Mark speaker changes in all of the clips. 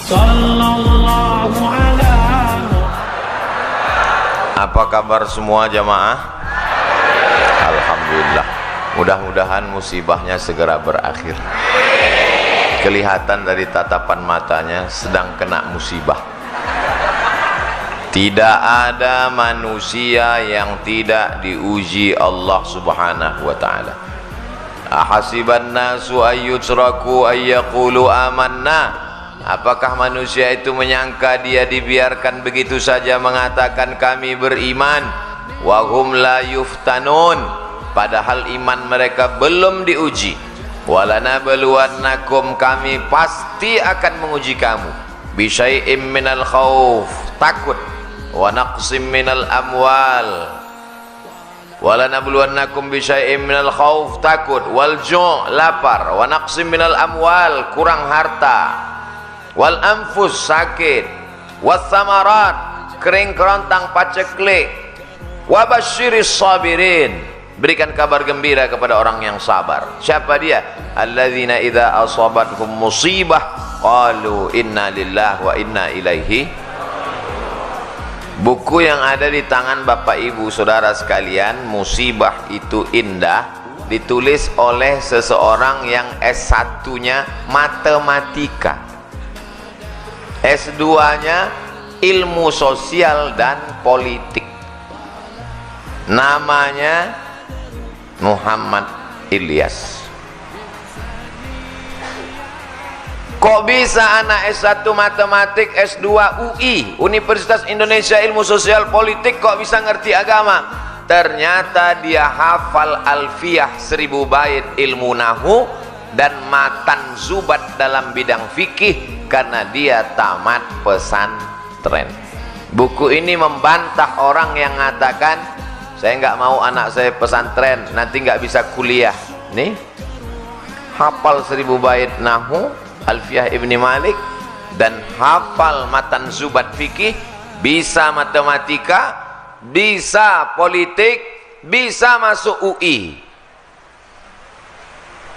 Speaker 1: sallallahu ala.
Speaker 2: Apa kabar semua jamaah? Alhamdulillah. Mudah-mudahan musibahnya segera berakhir. Kelihatan dari tatapan matanya sedang kena musibah. Tidak ada manusia yang tidak diuji Allah Subhanahu wa taala. Ahasiban nasu ayyutraku ayyaqulu amanna. Apakah manusia itu menyangka dia dibiarkan begitu saja mengatakan kami beriman? Wa hum la yuftanun, padahal iman mereka belum diuji. Walanabluwannakum, kami pasti akan menguji kamu, bisyai'im minal khauf, takut, wa naqsim minal amwal. Walanabluwannakum bisyai'im minal khauf, takut, wal ju', lapar, wa naqsim minal amwal, kurang harta, wal anfus, sakit, was samarat, kering kerontang paceklik, wa basyiris sabirin, berikan kabar gembira kepada orang yang sabar. Siapa dia? Alladzina idza asabathum musibah qalu inna lillahi wa inna ilaihi. Buku yang ada di tangan Bapak Ibu Saudara sekalian, Musibah Itu Indah, ditulis oleh seseorang yang S1-nya matematika, S2-nya ilmu sosial dan politik. Namanya Muhammad Ilyas. Kok bisa anak S1 matematik, S2 UI, Universitas Indonesia Ilmu Sosial Politik, kok bisa ngerti agama? Ternyata dia hafal alfiyah 1000 bait ilmu nahu dan matan zubat dalam bidang fikih karena dia tamat pesantren. Buku ini membantah orang yang mengatakan saya nggak mau anak saya pesantren, nanti nggak bisa kuliah. Nih, hafal 1000 bait nahu, alfiyah Ibni Malik, dan hafal matan zubat fikih, bisa matematika, bisa politik, bisa masuk UI.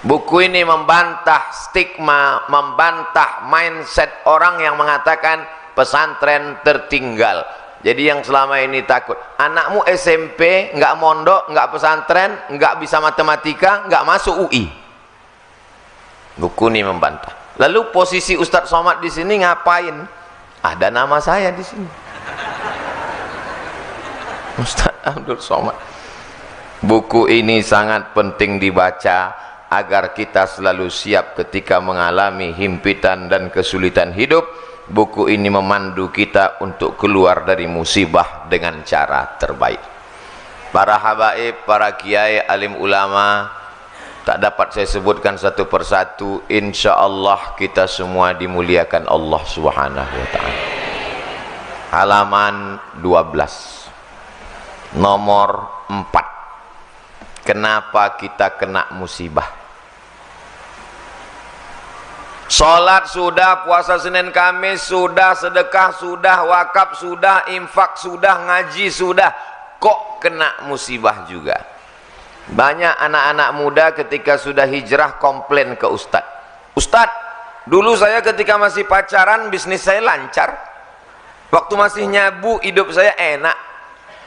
Speaker 2: Buku ini membantah stigma, membantah mindset orang yang mengatakan pesantren tertinggal. Jadi yang selama ini takut, anakmu SMP nggak mondok, nggak pesantren, nggak bisa matematika, nggak masuk UI. Buku ini membantah. Lalu posisi Ustadz Somad di sini ngapain? Ada nama saya di sini, Ustadz Abdul Somad. Buku ini sangat penting dibaca agar kita selalu siap ketika mengalami himpitan dan kesulitan hidup. Buku ini memandu kita untuk keluar dari musibah dengan cara terbaik. Para habaib, para kiai, alim ulama, tak dapat saya sebutkan satu persatu. Insya Allah kita semua dimuliakan Allah Subhanahu wa ta'ala. Halaman 12 nomor 4. Kenapa kita kena musibah? Sholat sudah, puasa Senin Kamis sudah, sedekah sudah, wakaf sudah, infak sudah, ngaji sudah, kok kena musibah juga? Banyak anak-anak muda ketika sudah hijrah komplain ke Ustadz. Ustadz, dulu saya ketika masih pacaran bisnis saya lancar, waktu masih nyabu hidup saya enak.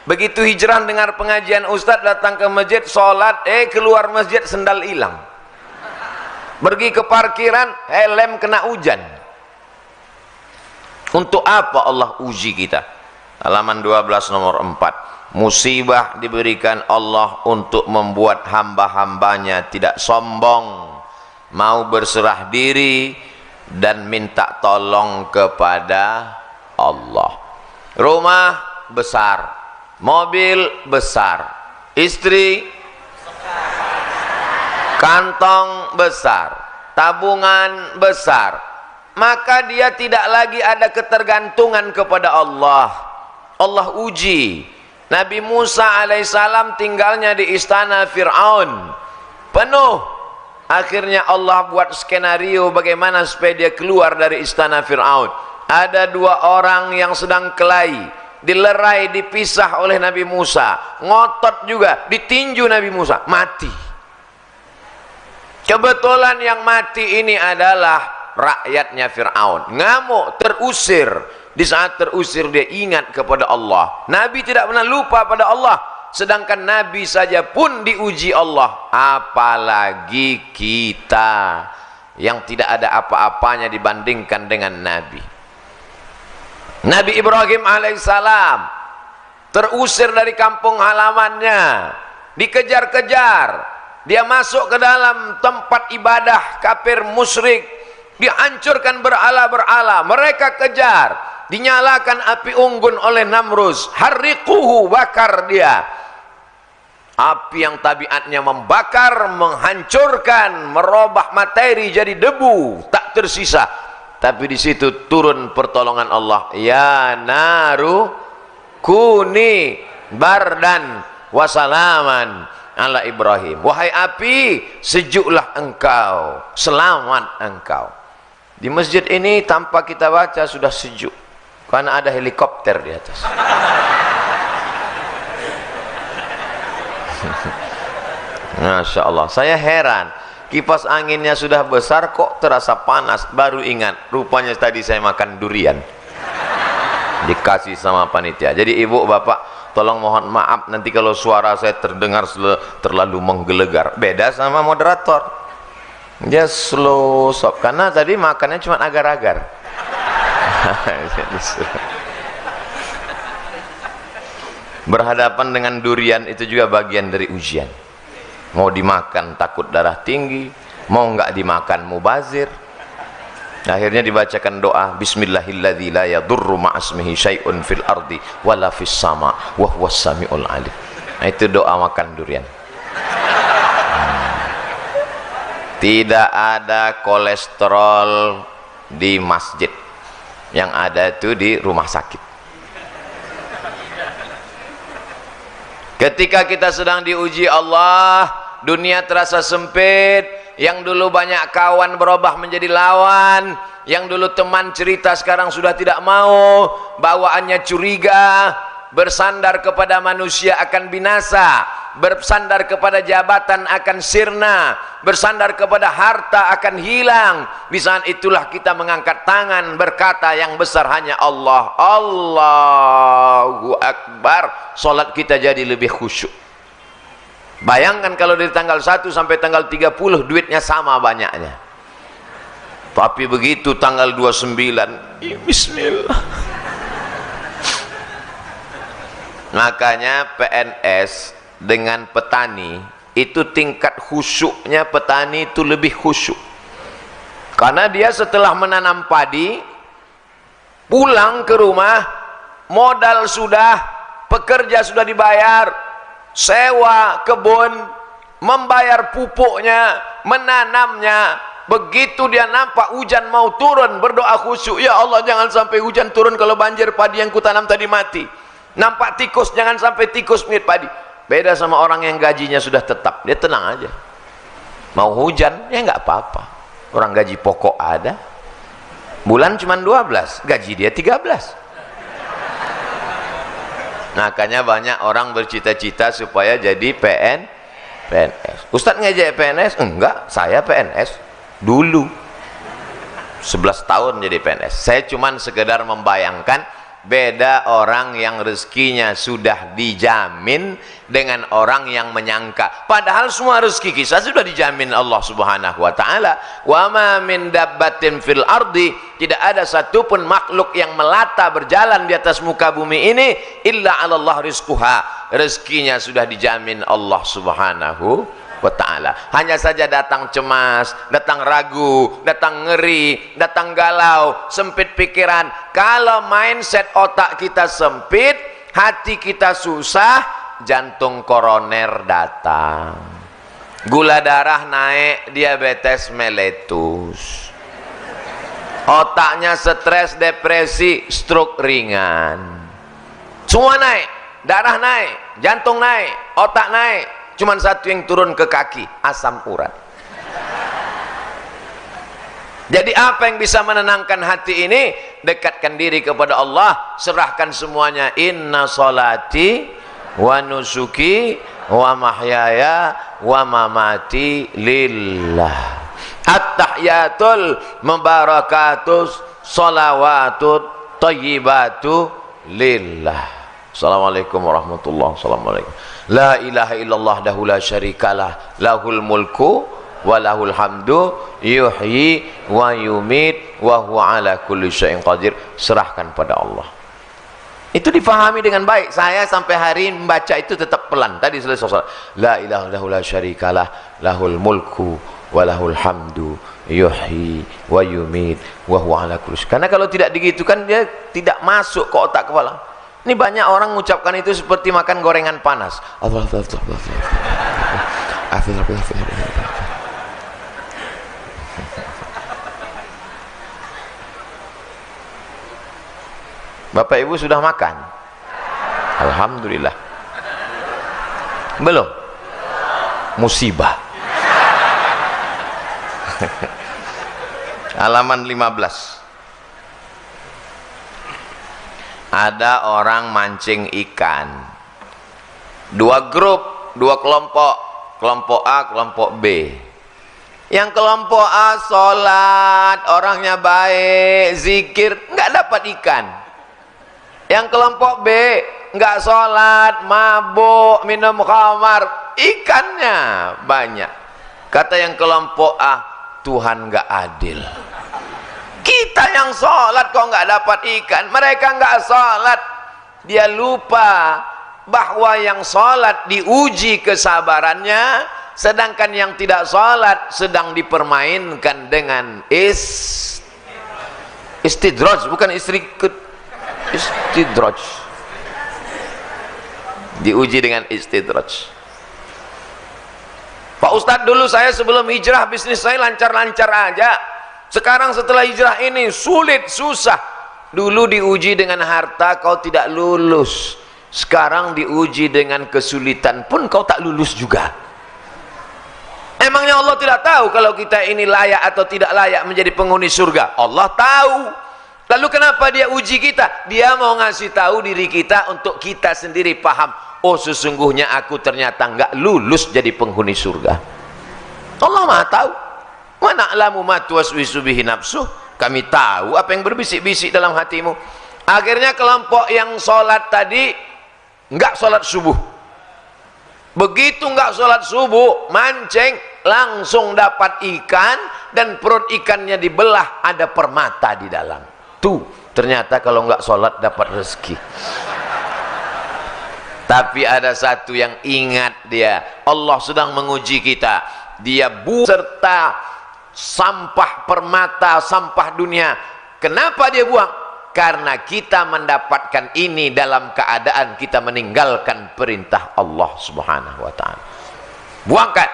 Speaker 2: Begitu hijrah dengar pengajian Ustadz, datang ke masjid, sholat, keluar masjid sendal hilang. Pergi ke parkiran, helm kena hujan. Untuk apa Allah uji kita? Halaman 12 nomor 4. Musibah diberikan Allah untuk membuat hamba-hambanya tidak sombong, mau berserah diri dan minta tolong kepada Allah. Rumah besar, mobil besar, istri, kantong besar, tabungan besar, maka dia tidak lagi ada ketergantungan kepada Allah. Allah uji. Nabi Musa alaihissalam tinggalnya di istana Fir'aun penuh. Akhirnya Allah buat skenario bagaimana supaya dia keluar dari istana Fir'aun. Ada 2 orang yang sedang kelahi, dilerai, dipisah oleh Nabi Musa, ngotot juga, ditinju Nabi Musa, mati. Kebetulan yang mati ini adalah rakyatnya Fir'aun. Ngamuk, terusir. Di saat terusir dia ingat kepada Allah. Nabi tidak pernah lupa pada Allah. Sedangkan Nabi saja pun diuji Allah. Apalagi kita yang tidak ada apa-apanya dibandingkan dengan Nabi. Nabi Ibrahim alaihissalam terusir dari kampung halamannya. Dikejar-kejar. Dia masuk ke dalam tempat ibadah kafir musyrik. Dihancurkan berhala-berhala. Mereka kejar. Dinyalakan api unggun oleh Namrus. Harriquhu, bakar dia. Api yang tabiatnya membakar, menghancurkan, merubah materi jadi debu, tak tersisa. Tapi di situ turun pertolongan Allah. Ya naru kuni bardan wasalaman ala Ibrahim. Wahai api, sejuklah engkau, selamat engkau. Di masjid ini tanpa kita baca sudah sejuk. Karena ada helikopter di atas. Masya Allah, saya heran. Kipas anginnya sudah besar kok terasa panas. Baru ingat, rupanya tadi saya makan durian. Dikasih sama panitia. Jadi ibu bapak, tolong mohon maaf nanti kalau suara saya terdengar terlalu menggelegar. Beda sama moderator. Dia slow sop. Karena tadi makannya cuma agar-agar. Berhadapan dengan durian itu juga bagian dari ujian. Mau dimakan takut darah tinggi, mau enggak dimakan mubazir. Akhirnya dibacakan doa Bismillahilladzi la yadurru ma'asmihi syai'un fil ardi wala fis sama wa huwas samiul alim. Nah, itu doa makan durian. Tidak ada kolesterol di masjid. Yang ada itu di rumah sakit. Ketika kita sedang diuji Allah, dunia terasa sempit. Yang dulu banyak kawan berubah menjadi lawan. Yang dulu teman cerita sekarang sudah tidak mau. Bawaannya curiga. Bersandar kepada manusia akan binasa. Bersandar kepada jabatan akan sirna. Bersandar kepada harta akan hilang. Di saat itulah kita mengangkat tangan berkata yang besar hanya Allah. Allahu Akbar. Salat kita jadi lebih khusyuk. Bayangkan kalau dari tanggal 1 sampai tanggal 30 duitnya sama banyaknya. Tapi begitu tanggal 29, bismillah. Makanya PNS dengan petani itu tingkat khusyuknya petani itu lebih khusyuk. Karena dia setelah menanam padi pulang ke rumah, modal sudah, pekerja sudah dibayar, sewa kebun, membayar pupuknya, menanamnya. Begitu dia nampak hujan mau turun, berdoa khusyuk, ya Allah jangan sampai hujan turun kalau banjir padi yang kutanam tadi mati. Nampak tikus, jangan sampai tikus mirip padi. Beda sama orang yang gajinya sudah tetap, dia tenang aja. Mau hujan, ya nggak apa-apa. Orang gaji pokok ada. Bulan cuma 12, gaji dia 13. Makanya banyak orang bercita-cita supaya jadi PNS. Ustadz ngejek PNS? Enggak, saya PNS dulu. 11 tahun jadi PNS. Saya cuma sekedar membayangkan beda orang yang rezekinya sudah dijamin dengan orang yang menyangka. Padahal semua rezeki kita sudah dijamin Allah Subhanahu wa taala. Wa ma min dabbatin fil ardi, tidak ada satupun makhluk yang melata berjalan di atas muka bumi ini illa 'ala Allah rizquha. Rezekinya sudah dijamin Allah Subhanahu wa ta'ala. Hanya saja datang cemas, datang ragu, datang ngeri, datang galau, sempit pikiran. Kalau mindset otak kita sempit, hati kita susah, jantung koroner datang, gula darah naik, diabetes meletus, otaknya stres, depresi, stroke ringan, semua naik, darah naik, jantung naik, otak naik. Cuman satu yang turun ke kaki, asam urat. Jadi apa yang bisa menenangkan hati ini? Dekatkan diri kepada Allah, serahkan semuanya. Inna salati wa nusuki wa mahyaya wa mamati lillah. at-tahiyatul mubarakatus salawatut thayyibatu lillah. Assalamualaikum warahmatullahi wabarakatuh. La ilaha illallah dahu la syarikalah lahul mulku wa lahul hamdu yuhyi wa yumit wa huwa ala kulli syai'in qadir. Serahkan pada Allah. Itu difahami dengan baik. Saya sampai hari ini membaca itu tetap pelan. Tadi selesai salat. La ilaha illallah la syarikalah lahul mulku wa lahul hamdu yuhyi wa yumit wa huwa ala kulli syai'in. Karena kalau tidak digitukan dia tidak masuk ke otak kepala. Ini banyak orang mengucapkan itu seperti makan gorengan panas. Bapak Ibu sudah makan? Alhamdulillah. Belum? Musibah. Halaman 15. Ada orang mancing ikan. Dua grup, dua kelompok. Kelompok A, kelompok B. Yang kelompok A sholat, orangnya baik, zikir, nggak dapat ikan. Yang kelompok B nggak sholat, mabuk, minum khamar, ikannya banyak. Kata yang kelompok A, Tuhan nggak adil. Kita yang sholat kok nggak dapat ikan, mereka nggak sholat. Dia lupa bahwa yang sholat diuji kesabarannya, sedangkan yang tidak sholat sedang dipermainkan dengan istidraj, bukan istidraj, diuji dengan istidraj. Pak Ustadz, dulu saya sebelum hijrah bisnis saya lancar-lancar aja. Sekarang setelah hijrah ini sulit, susah. Dulu diuji dengan harta kau tidak lulus, sekarang diuji dengan kesulitan pun kau tak lulus juga. Emangnya Allah tidak tahu kalau kita ini layak atau tidak layak menjadi penghuni surga? Allah tahu. Lalu kenapa dia uji kita? Dia mau ngasih tahu diri kita untuk kita sendiri paham. Oh, sesungguhnya aku ternyata nggak lulus jadi penghuni surga. Allah Maha tahu. Wa na'lamu ma tuwaswisu bihi nafsuh. Kami tahu apa yang berbisik-bisik dalam hatimu. Akhirnya kelompok yang sholat tadi nggak sholat subuh. Begitu nggak sholat subuh, mancing, langsung dapat ikan dan perut ikannya dibelah, ada permata di dalam. Tuh, ternyata kalau nggak sholat dapat rezeki. Tapi ada satu yang ingat dia, Allah sedang menguji kita. Dia serta sampah permata, sampah dunia. Kenapa dia buang? Karena kita mendapatkan ini dalam keadaan kita meninggalkan perintah Allah Subhanahu wa ta'ala. Buangkan,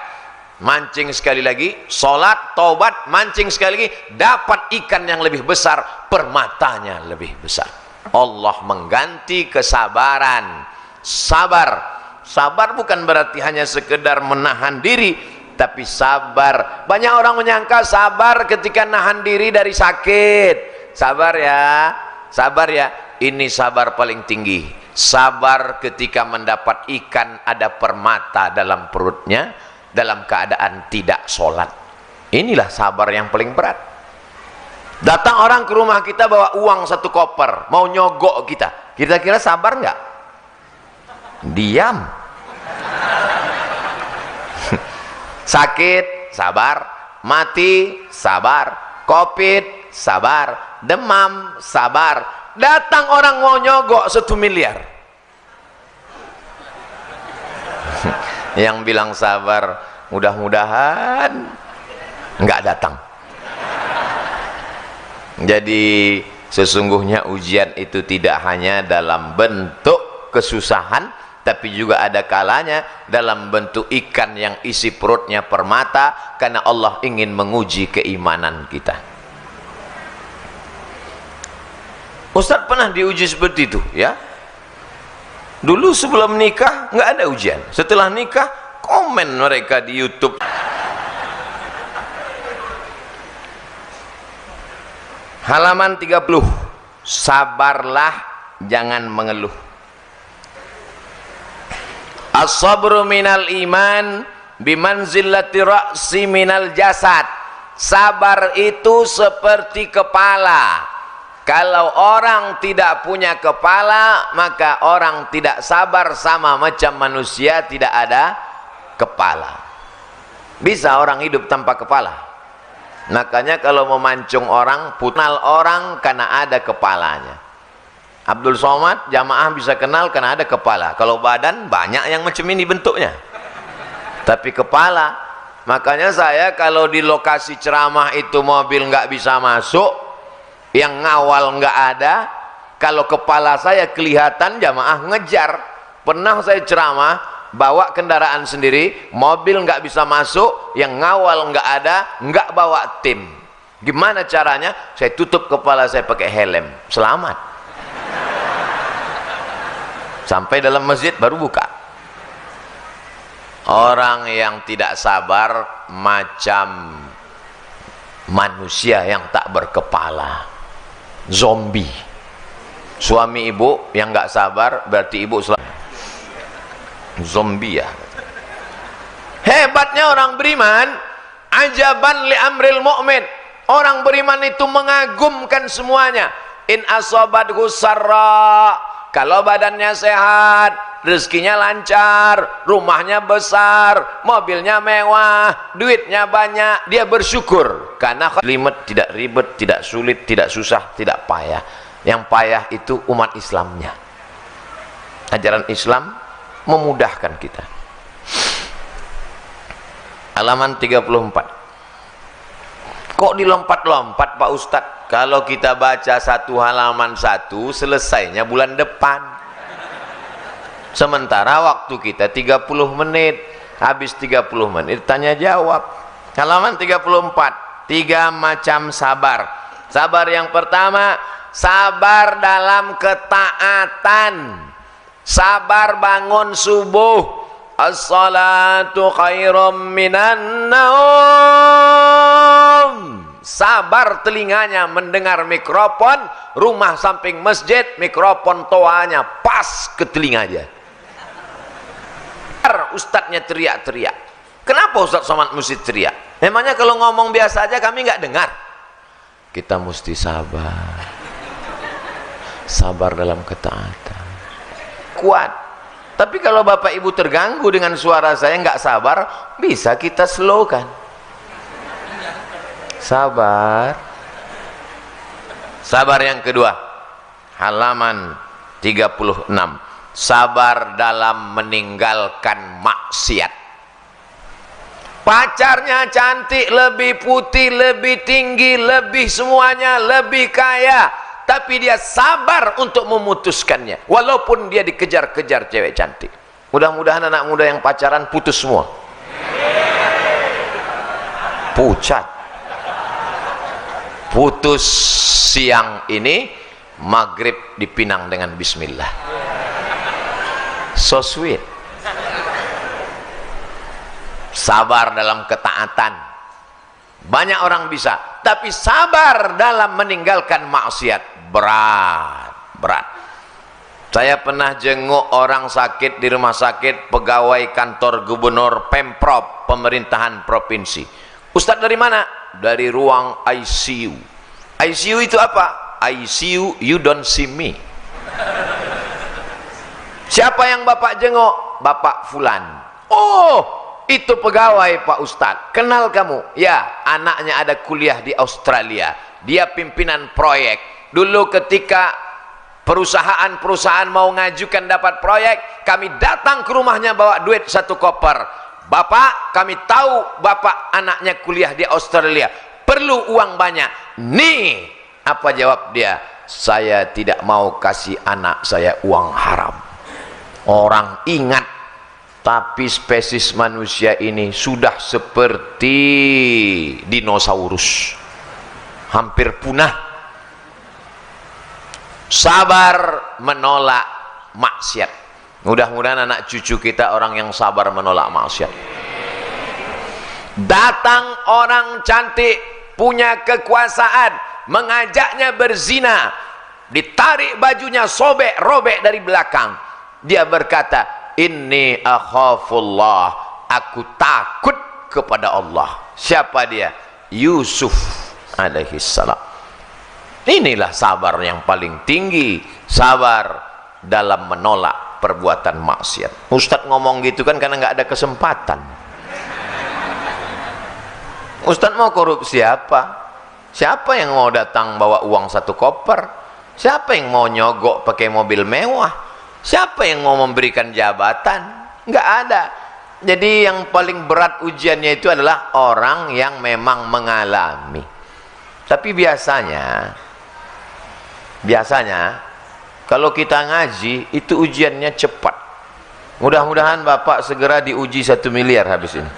Speaker 2: mancing sekali lagi, sholat, taubat, mancing sekali lagi, dapat ikan yang lebih besar, permatanya lebih besar. Allah mengganti kesabaran. Sabar bukan berarti hanya sekedar menahan diri, tapi sabar. Banyak orang menyangka sabar ketika nahan diri dari sakit. Sabar ya, ini sabar paling tinggi. Sabar ketika mendapat ikan ada permata dalam perutnya, dalam keadaan tidak sholat. Inilah sabar yang paling berat. Datang orang ke rumah kita bawa uang 1 koper, mau nyogok kita, kira-kira sabar nggak? Diam. Sakit, sabar. Mati, sabar. Covid, sabar. Demam, sabar. Datang orang mau nyogok 1 miliar. Yang bilang sabar, mudah-mudahan nggak datang. Jadi sesungguhnya ujian itu tidak hanya dalam bentuk kesusahan, tapi juga ada kalanya dalam bentuk ikan yang isi perutnya permata, karena Allah ingin menguji keimanan kita. Ustaz pernah diuji seperti itu ya. Dulu sebelum nikah nggak ada ujian, setelah nikah komen mereka di YouTube. Halaman 30. Sabarlah, jangan mengeluh. As-sabru minal iman bimanzilati ra'si minal jasad. sabar itu seperti kepala. Kalau orang tidak punya kepala, maka orang tidak sabar, sama macam manusia tidak ada kepala. Bisa orang hidup tanpa kepala? Makanya kalau memancung orang, kenal orang karena ada kepalanya. Abdul Somad jamaah bisa kenal karena ada kepala. Kalau badan banyak yang macam ini bentuknya, tapi kepala. Makanya saya kalau di lokasi ceramah itu mobil nggak bisa masuk, yang ngawal nggak ada, kalau kepala saya kelihatan jamaah ngejar. Pernah saya ceramah bawa kendaraan sendiri, mobil nggak bisa masuk, yang ngawal nggak ada, nggak bawa tim. Gimana caranya? Saya tutup kepala saya pakai helm, selamat. Sampai dalam masjid baru buka. Orang yang tidak sabar macam manusia yang tak berkepala, zombie. Suami ibu yang nggak sabar berarti ibu zombie ya. Hebatnya orang beriman, ajaban li amril mu'min. Orang beriman itu mengagumkan semuanya. In asobathu sarra, kalau badannya sehat, rezekinya lancar, rumahnya besar, mobilnya mewah, duitnya banyak, dia bersyukur karena limet, tidak ribet, tidak sulit, tidak susah, tidak payah. Yang payah itu umat Islamnya. Ajaran Islam memudahkan kita. Halaman 34. Kok dilompat-lompat Pak Ustadz? Kalau kita baca satu halaman satu, selesainya bulan depan. Sementara waktu kita 30 menit. Habis 30 menit tanya jawab. Halaman 34. 3 macam sabar. Sabar yang pertama, sabar dalam ketaatan. Sabar bangun subuh. As-salatu khairum minan naum. Sabar telinganya mendengar mikrofon, rumah samping masjid, mikrofon toanya pas ke telinganya. Ustadznya teriak-teriak. Kenapa Ustadz Somad mesti teriak? Memangnya kalau ngomong biasa aja kami nggak dengar? Kita mesti sabar. Sabar dalam ketaatan. Kuat. Tapi kalau Bapak Ibu terganggu dengan suara saya nggak sabar, bisa kita slowkan. Sabar. Sabar yang kedua, halaman 36. Sabar dalam meninggalkan maksiat. Pacarnya cantik, lebih putih, lebih tinggi, lebih semuanya, lebih kaya, tapi dia sabar untuk memutuskannya walaupun dia dikejar-kejar cewek cantik. Mudah-mudahan anak muda yang pacaran putus semua. Pucat. Putus siang ini, maghrib dipinang dengan bismillah. So sweet. Sabar dalam ketaatan. Banyak orang bisa, tapi sabar dalam meninggalkan maksiat berat. Saya pernah jenguk orang sakit di rumah sakit, pegawai kantor gubernur Pemprov, pemerintahan provinsi. Ustadz dari mana? Dari ruang ICU. ICU itu apa? ICU, you don't see me. Siapa yang Bapak jenguk? Bapak Fulan. Oh, itu pegawai Pak Ustadz. Kenal kamu? Ya, anaknya ada kuliah di Australia. Dia pimpinan proyek. Dulu ketika perusahaan-perusahaan mau ngajukan dapat proyek, kami datang ke rumahnya bawa duit 1 koper. Bapak, kami tahu Bapak anaknya kuliah di Australia, perlu uang banyak. Nih, apa jawab dia? Saya tidak mau kasih anak saya uang haram. Orang ingat, tapi spesies manusia ini sudah seperti dinosaurus, hampir punah. Sabar menolak maksiat. Mudah-mudahan anak cucu kita orang yang sabar menolak maksiat. Datang orang cantik, punya kekuasaan, mengajaknya berzina, ditarik bajunya, sobek robek dari belakang. Dia berkata, inni akhafullah, aku takut kepada Allah. Siapa dia? Yusuf alaihi salam. Inilah sabar yang paling tinggi, sabar dalam menolak perbuatan maksiat. Ustadz ngomong gitu kan karena nggak ada kesempatan. Ustadz mau korupsi apa? Siapa yang mau datang bawa uang 1 koper? Siapa yang mau nyogok pakai mobil mewah? Siapa yang mau memberikan jabatan? Nggak ada. Jadi yang paling berat ujiannya itu adalah orang yang memang mengalami. Tapi biasanya kalau kita ngaji itu ujiannya cepat. Mudah-mudahan Bapak segera diuji 1 miliar habis ini.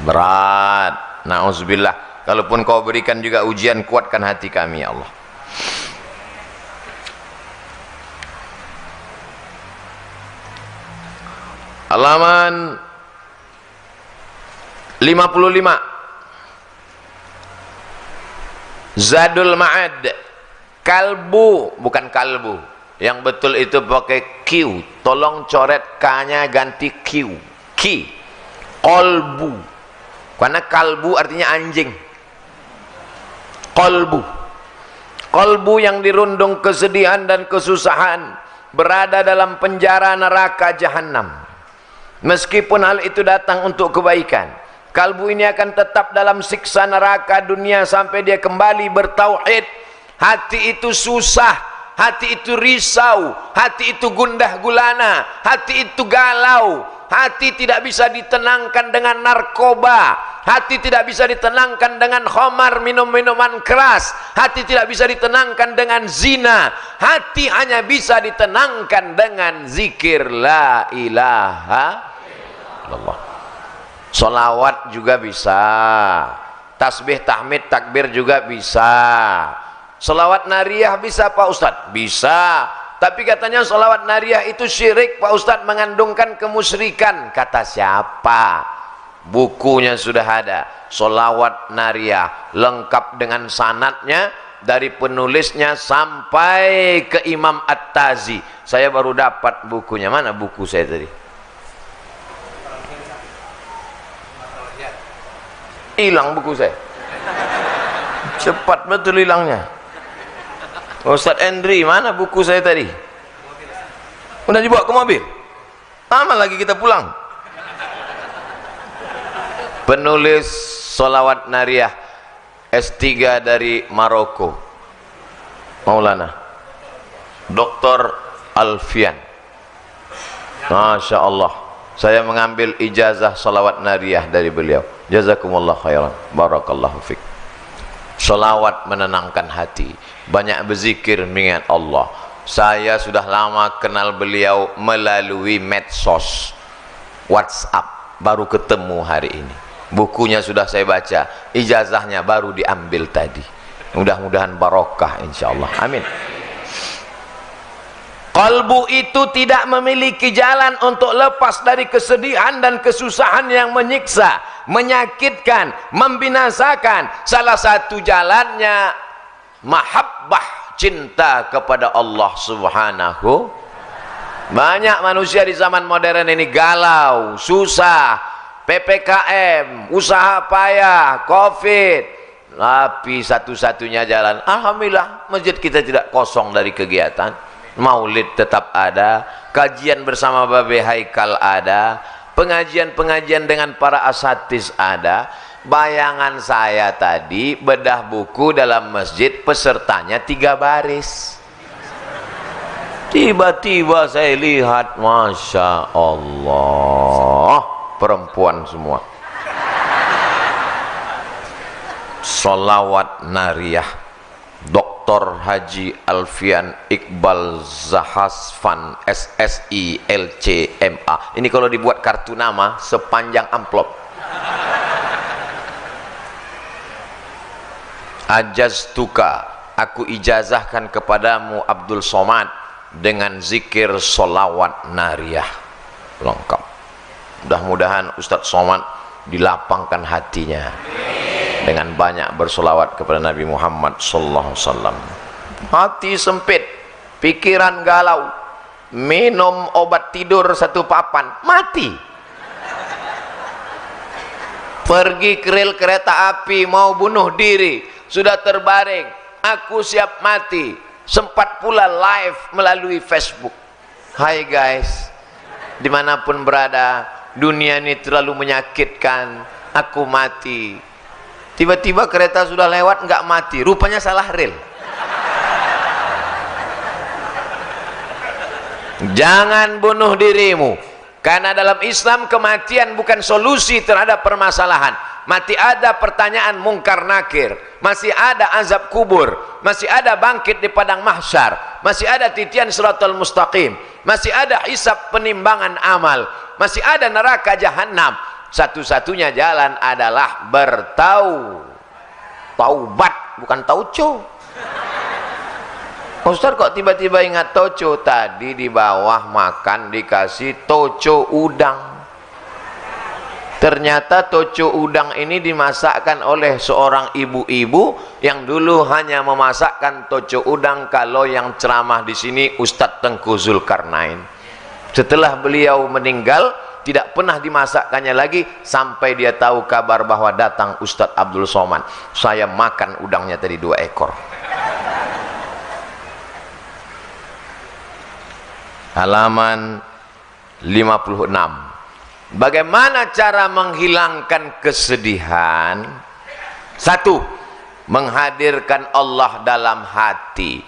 Speaker 2: Berat. Na'udzubillah. Kalaupun kau berikan juga ujian, kuatkan hati kami ya Allah. Halaman 55. Zadul Ma'ad. Kalbu, bukan kalbu. Yang betul itu pakai Q. Tolong coret K-nya ganti Q. Ki. Kolbu. Karena kalbu artinya anjing. Kolbu. Kolbu yang dirundung kesedihan dan kesusahan, berada dalam penjara neraka jahanam. Meskipun hal itu datang untuk kebaikan, kalbu ini akan tetap dalam siksa neraka dunia sampai dia kembali bertauhid. Hati itu susah, hati itu risau, hati itu gundah gulana, hati itu galau, hati tidak bisa ditenangkan dengan narkoba, hati tidak bisa ditenangkan dengan khamar, minum-minuman keras, hati tidak bisa ditenangkan dengan zina, hati hanya bisa ditenangkan dengan zikir la ilaha illallah. Solawat juga bisa, tasbih, tahmid, takbir juga bisa. Solawat nariyah bisa Pak Ustadz? Bisa. Tapi katanya solawat nariyah itu syirik Pak Ustadz, mengandungkan kemusyrikan. Kata siapa? Bukunya sudah ada. Solawat nariyah lengkap dengan sanadnya dari penulisnya sampai ke Imam At-Tazi. Saya baru dapat bukunya. Mana buku saya tadi? Hilang buku saya. Cepat betul hilangnya. Ustadz Endri, mana buku saya tadi? Udah dibawa ke mobil? Lama lagi kita pulang. Penulis solawat nariyah S3 dari Maroko, Maulana Dr. Alfian. Masya Allah, saya mengambil ijazah solawat nariyah dari beliau. Jazakumullah khairan, barakallahu fiqh. Solawat menenangkan hati, banyak berzikir mengingat Allah. Saya sudah lama kenal beliau melalui medsos, WhatsApp, baru ketemu hari ini. Bukunya sudah saya baca, ijazahnya baru diambil tadi. Mudah-mudahan barokah insyaallah, amin. Kalbu itu tidak memiliki jalan untuk lepas dari kesedihan dan kesusahan yang menyiksa, menyakitkan, membinasakan. Salah satu jalannya mahabbah, cinta kepada Allah Subhanahu. Banyak manusia di zaman modern ini galau, susah, PPKM, usaha payah, Covid. Tapi satu-satunya jalan, alhamdulillah, masjid kita tidak kosong dari kegiatan. Maulid tetap ada, kajian bersama Babe Haikal ada, pengajian-pengajian dengan para asatiz ada. Bayangan saya tadi bedah buku dalam masjid, pesertanya 3 baris. Tiba-tiba saya lihat, Masya Allah, perempuan semua. Solawat nariyah Dr. Haji Alfian Iqbal Zahasfan SSI LCMA. Ini kalau dibuat kartu nama sepanjang amplop. Ajaztuka, aku ijazahkan kepadamu Abdul Somad dengan zikir solawat nariyah lengkap. Mudah-mudahan Ustadz Somad dilapangkan hatinya dengan banyak bersolawat kepada Nabi Muhammad sallallahu alaihi wasallam. Hati sempit, pikiran galau, minum obat tidur 1 papan, mati. pergi ke rel kereta api mau bunuh diri, sudah terbaring, aku siap mati, sempat pula live melalui Facebook. Hai guys, dimanapun berada, dunia ini terlalu menyakitkan, aku mati. Tiba-tiba kereta sudah lewat, nggak mati, rupanya salah rel. Jangan bunuh dirimu, karena dalam Islam kematian bukan solusi terhadap permasalahan. Mati ada pertanyaan mungkar nakir, masih ada azab kubur, masih ada bangkit di padang mahsyar, masih ada titian siratal mustaqim, masih ada hisab penimbangan amal, masih ada neraka jahanam. Satu-satunya jalan adalah taubat, bukan tauco. Ustaz kok tiba-tiba ingat toco? Tadi di bawah makan dikasih toco udang. Ternyata toco udang ini dimasakkan oleh seorang ibu-ibu yang dulu hanya memasakkan toco udang kalau yang ceramah di sini Ustadz Tengku Zulkarnain. Setelah beliau meninggal, tidak pernah dimasakkannya lagi sampai dia tahu kabar bahwa datang Ustadz Abdul Somad. Saya makan udangnya tadi 2 ekor. Halaman 56. Bagaimana cara menghilangkan kesedihan? 1. Menghadirkan Allah dalam hati.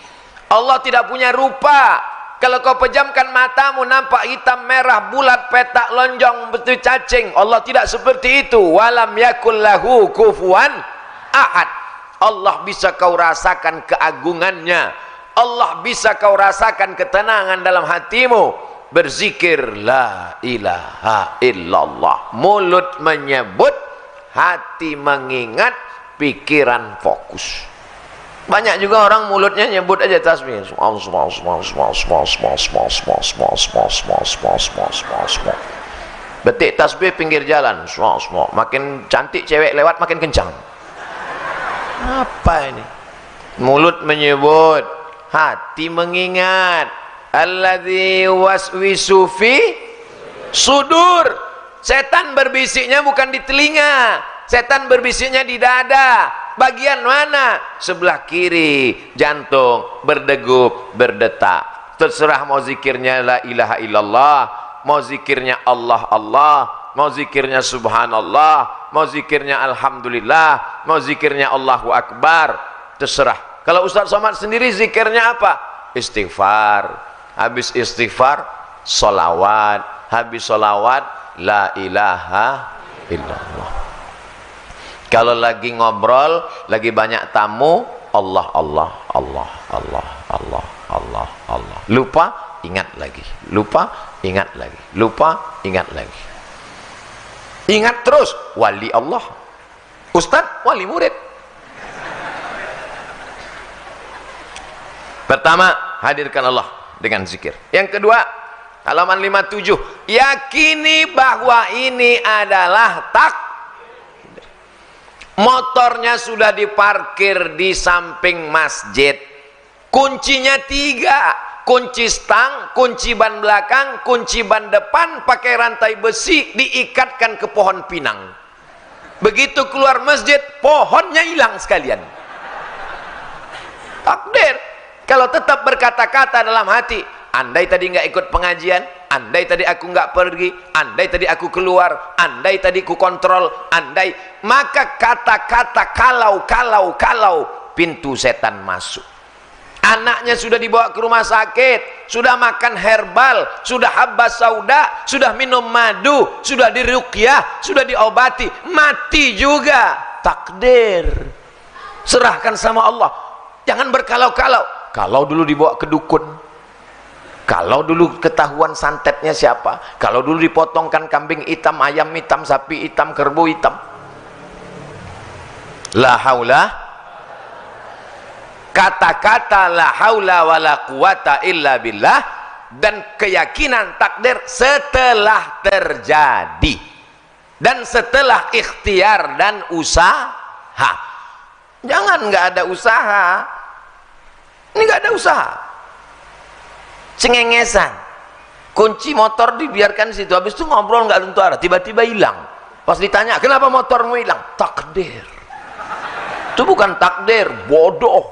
Speaker 2: Allah tidak punya rupa. Kalau kau pejamkan matamu nampak hitam, merah, bulat, petak, lonjong, betul cacing. Allah tidak seperti itu. Walam yakul lahu kufuwan ahad. Allah bisa kau rasakan keagungannya. Allah bisa kau rasakan ketenangan dalam hatimu. Berzikir la ilaha illallah, mulut menyebut, hati mengingat, pikiran fokus. Banyak juga orang mulutnya nyebut aja tasbih, betik tasbih pinggir jalan, makin cantik cewek lewat makin kencang. Apa ini? Mulut menyebut, hati mengingat. Alladzi waswisu fi sudur. Setan berbisiknya bukan di telinga, setan berbisiknya di dada. Bagian mana? Sebelah kiri, jantung berdegup, berdetak. Terserah mau zikirnya la ilaha illallah, mau zikirnya Allah Allah, mau zikirnya subhanallah, mau zikirnya alhamdulillah, mau zikirnya Allahu akbar, terserah. Kalau Ustaz Somad sendiri zikirnya apa? Istighfar. Habis istighfar, solawat. Habis solawat, la ilaha illallah. Kalau lagi ngobrol, lagi banyak tamu, Allah Allah Allah Allah Allah Allah Allah. Lupa, ingat lagi. Lupa, ingat lagi. Lupa, ingat lagi. Ingat terus, wali Allah. Ustadz, wali murid. Pertama, hadirkan Allah dengan zikir. Yang kedua, halaman 57, yakini bahwa ini adalah takdir. Motornya sudah diparkir di samping masjid, kuncinya 3, kunci stang, kunci ban belakang, kunci ban depan, pakai rantai besi, diikatkan ke pohon pinang. Begitu keluar masjid, pohonnya hilang sekalian. Takdir. Kalau tetap berkata-kata dalam hati, andai tadi nggak ikut pengajian, andai tadi aku nggak pergi, andai tadi aku keluar, andai tadi aku kontrol, andai, maka kata-kata kalau pintu setan masuk. Anaknya sudah dibawa ke rumah sakit, sudah makan herbal, sudah habbas sauda, sudah minum madu, sudah diruqyah, sudah diobati, mati juga. Takdir. Serahkan sama Allah. Jangan berkalau-kalau. Kalau dulu dibawa ke dukun, kalau dulu ketahuan santetnya siapa, kalau dulu dipotongkan kambing hitam, ayam hitam, sapi hitam, kerbau hitam. La haula, kata-kata la haula wala quwata illa billah, dan keyakinan takdir setelah terjadi dan setelah ikhtiar dan usaha. Jangan nggak ada usaha. Ini nggak ada usaha, cengengesan, kunci motor dibiarkan situ, habis itu ngobrol nggak tentu arah, tiba-tiba hilang. Pas ditanya, kenapa motormu hilang? Takdir. Itu bukan takdir, bodoh.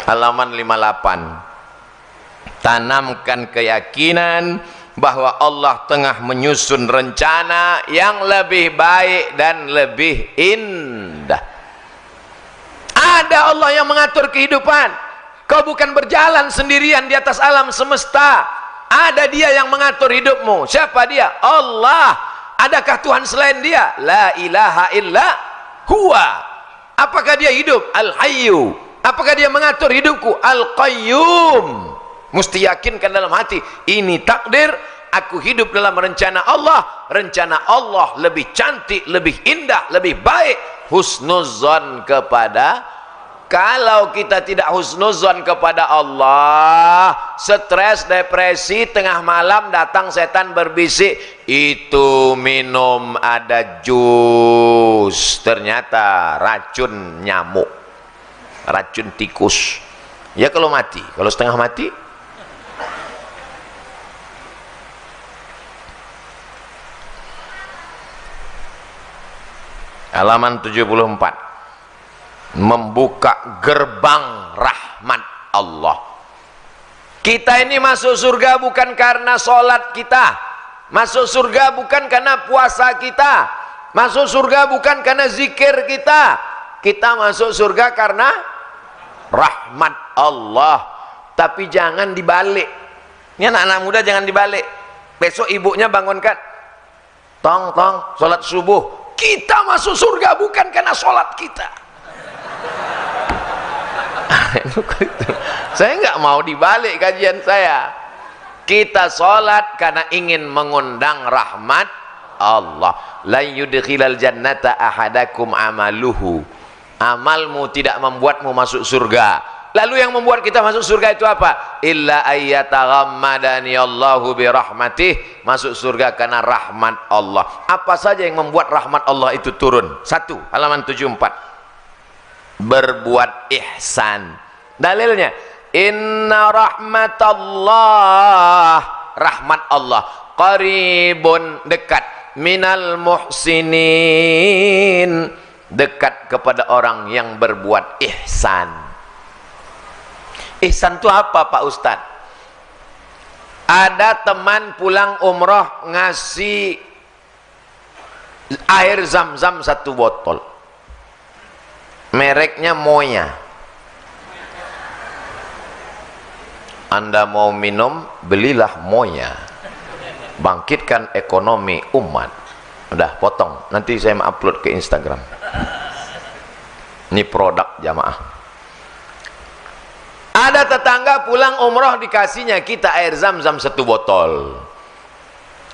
Speaker 2: Halaman 58. Tanamkan keyakinan bahwa Allah tengah menyusun rencana yang lebih baik dan lebih indah. Ada Allah yang mengatur kehidupan. Kau bukan berjalan sendirian di atas alam semesta. Ada Dia yang mengatur hidupmu. Siapa Dia? Allah. Adakah Tuhan selain Dia? La ilaha illa huwa. Apakah Dia hidup? Al-Hayyu. Apakah Dia mengatur hidupku? Al-Qayyum. Mesti yakinkan dalam hati, ini takdir, aku hidup dalam rencana Allah. Rencana Allah lebih cantik, lebih indah, lebih baik. Husnuzon kepada, kalau kita tidak husnuzon kepada Allah, stres, depresi, tengah malam datang setan berbisik, itu minum ada jus, ternyata racun nyamuk, racun tikus. Ya kalau mati, kalau setengah mati. Halaman 74. Membuka gerbang rahmat Allah. Kita ini masuk surga bukan karena sholat kita, masuk surga bukan karena puasa kita, masuk surga bukan karena zikir kita. Kita masuk surga karena rahmat Allah. Tapi jangan dibalik. Ini anak-anak muda jangan dibalik. Besok ibunya bangunkan, tong sholat subuh. Kita masuk surga bukan karena sholat kita. Saya nggak mau dibalik kajian saya. Kita sholat karena ingin mengundang rahmat Allah. La yudkhilal jannata ahadakum amaluhu. Amalmu tidak membuatmu masuk surga. Lalu yang membuat kita masuk surga itu apa? Illa ayyataghammadani Allahu birahmatih. Masuk surga karena rahmat Allah. Apa saja yang membuat rahmat Allah itu turun? 1, halaman 74. Berbuat ihsan. Dalilnya, inna rahmatallah, rahmat Allah qaribun, dekat, minal muhsinin, dekat kepada orang yang berbuat ihsan. Ihsan itu apa Pak Ustadz? Ada teman pulang umroh ngasih air zam-zam 1 botol, mereknya Moya. Anda mau minum, belilah Moya, bangkitkan ekonomi umat. Udah potong, nanti saya upload ke Instagram. Ini produk jamaah. Ada tetangga pulang umroh dikasihnya kita air zam-zam 1 botol.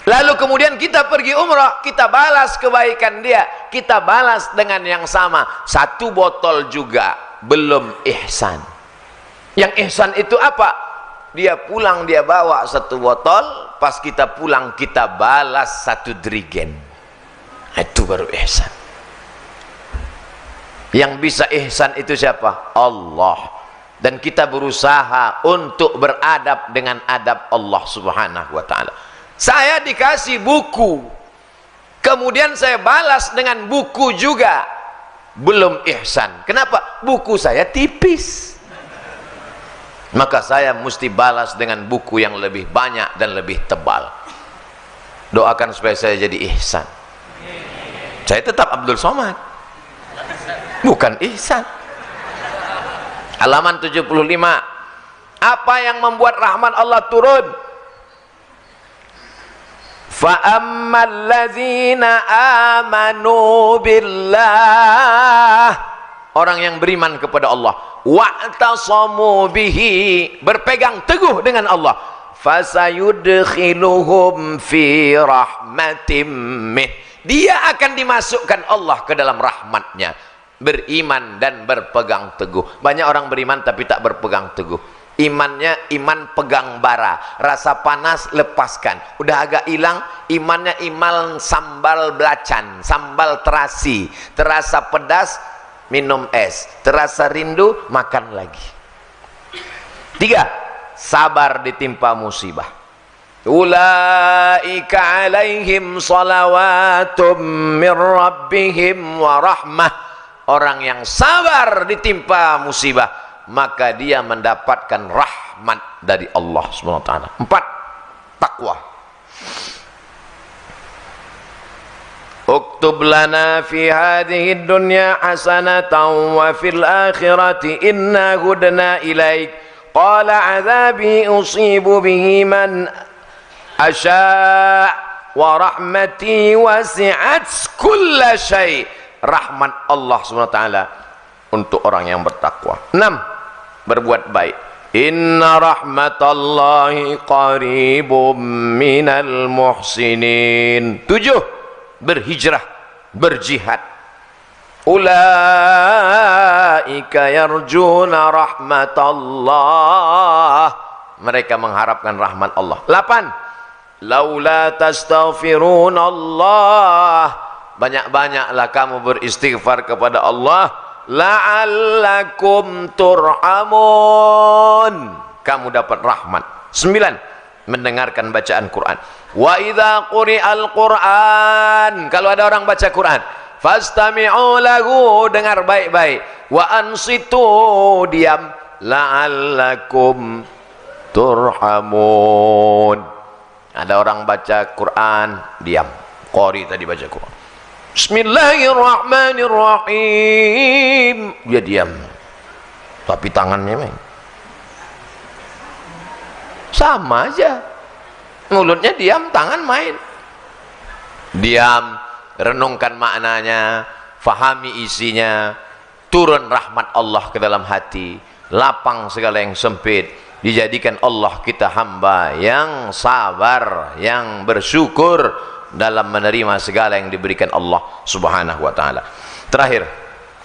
Speaker 2: Lalu kemudian kita pergi umroh, kita balas kebaikan dia, kita balas dengan yang sama 1 botol juga, belum ihsan. Yang ihsan itu apa? Dia pulang dia bawa 1 botol, pas kita pulang kita balas 1 drigen. Itu baru ihsan. Yang bisa ihsan itu siapa? Allah. Dan kita berusaha untuk beradab dengan adab Allah subhanahu wa ta'ala. Saya dikasih buku, kemudian saya balas dengan buku juga, belum ihsan. Kenapa? Buku saya tipis, maka saya mesti balas dengan buku yang lebih banyak dan lebih tebal. Doakan supaya saya jadi ihsan. Saya tetap Abdul Somad, bukan ihsan. Halaman 75. Apa yang membuat rahmat Allah turun? Fa ammal ladzina amanu billah, orang yang beriman kepada Allah, wa'tasamu bihi, berpegang teguh dengan Allah, fasayudkhiluhum fi rahmatim min, dia akan dimasukkan Allah ke dalam rahmatnya. Beriman dan berpegang teguh. Banyak orang beriman tapi tak berpegang teguh. Imannya iman pegang bara, rasa panas lepaskan, udah agak hilang imannya, iman sambal belacan, sambal terasi, terasa pedas minum es, terasa rindu makan lagi. 3, sabar ditimpa musibah. ulaika alaihim salawatum min rabbihim wa rahmah. Orang yang sabar ditimpa musibah, maka dia mendapatkan rahmat dari Allah Subhanahu wa taala. 4, takwa. Uktub lana fi hadhihi dunya hasanatan wa fil akhirati inna hudna ilaik. Qala azabi usibu bihi man asya' wa rahmati wasi'at kulla syai'. Rahmat Allah SWT untuk orang yang bertakwa. 6, berbuat baik. Inna rahmatallahi qaribum minal muhsinin. 7, berhijrah, berjihad. Ulaika yarjuna rahmatallah. Mereka mengharapkan rahmat Allah. 8, laula tastaghfirunallah. Banyak-banyaklah kamu beristighfar kepada Allah, la'allakum turhamun. Kamu dapat rahmat. 9, mendengarkan bacaan Quran. Wa idza quri'al Quran, kalau ada orang baca Quran, fastami'u lahu, dengar baik-baik. Wa ansitu, diam. La'allakum turhamun. Ada orang baca Quran, diam. Qari tadi baca Quran, Bismillahirrahmanirrahim, dia diam, tapi tangannya sama aja, mulutnya diam, tangan main. Diam, renungkan maknanya, fahami isinya, turun rahmat Allah ke dalam hati, lapang segala yang sempit. Dijadikan Allah kita hamba yang sabar, yang bersyukur dalam menerima segala yang diberikan Allah Subhanahu wa taala. Terakhir,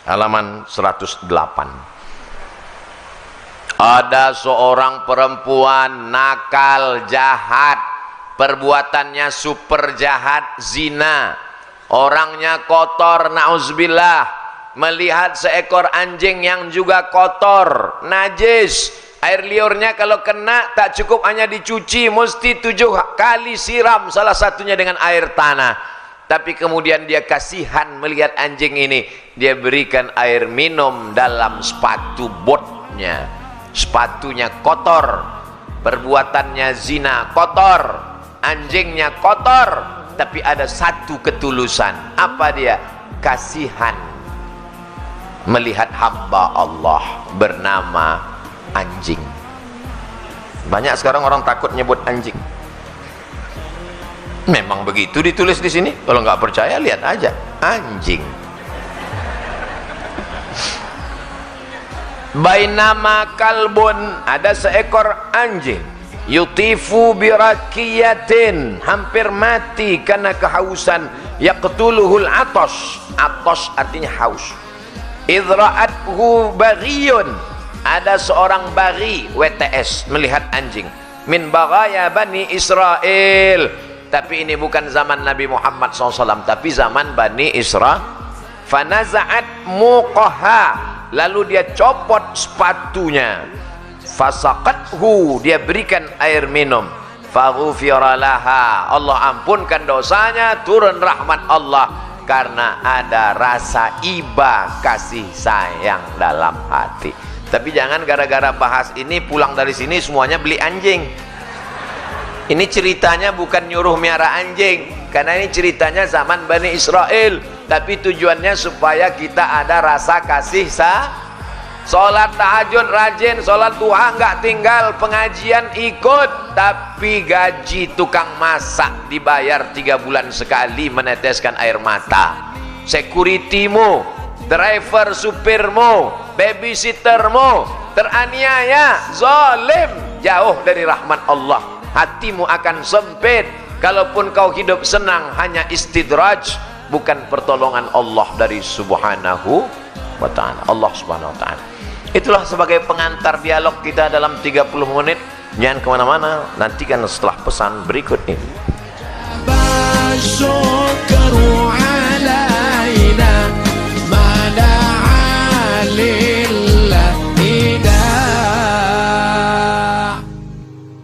Speaker 2: halaman 108. Ada seorang perempuan nakal, jahat, perbuatannya super jahat, zina, orangnya kotor, nauzubillah, melihat seekor anjing yang juga kotor, najis, air liurnya kalau kena tak cukup hanya dicuci, mesti 7 kali siram, salah satunya dengan air tanah. Tapi kemudian dia kasihan melihat anjing ini, dia berikan air minum dalam sepatu botnya. Sepatunya kotor, perbuatannya zina, kotor, anjingnya kotor, tapi ada satu ketulusan. Apa dia? Kasihan melihat hamba Allah bernama anjing. Banyak sekarang orang takut nyebut anjing. Memang begitu ditulis di sini. Kalau nggak percaya lihat aja, anjing. Bainama kalbun, ada seekor anjing, yutifu birakiyatin, hampir mati karena kehausan, yaqtuluhul atos. Atos artinya haus. Idra'athu baghiyun, ada seorang bagi, WTS, melihat anjing, min baghaya Bani Israel. Tapi ini bukan zaman Nabi Muhammad SAW, tapi zaman Bani Israel. Fanaza'at muqaha, lalu dia copot sepatunya. Fasaqathu, dia berikan air minum. Faghufira laha, Allah ampunkan dosanya, turun rahmat Allah, karena ada rasa iba, kasih sayang dalam hati. Tapi jangan gara-gara bahas ini pulang dari sini semuanya beli anjing. Ini ceritanya bukan nyuruh miara anjing, karena ini ceritanya zaman Bani Israel, tapi tujuannya supaya kita ada rasa kasih sholat tahajud rajin, sholat duha nggak tinggal, pengajian ikut, tapi gaji tukang masak dibayar 3 bulan sekali, meneteskan air mata. Securitymu, driver supirmu, babysittermu teraniaya, zalim, jauh dari rahmat Allah. Hatimu akan sempit. Kalaupun kau hidup senang, hanya istidraj, bukan pertolongan Allah dari Subhanahu wa ta'ala. Allah Subhanahu wa ta'ala. Itulah sebagai pengantar dialog kita dalam 30 menit. Jangan kemana-mana, nantikan setelah pesan berikut ini.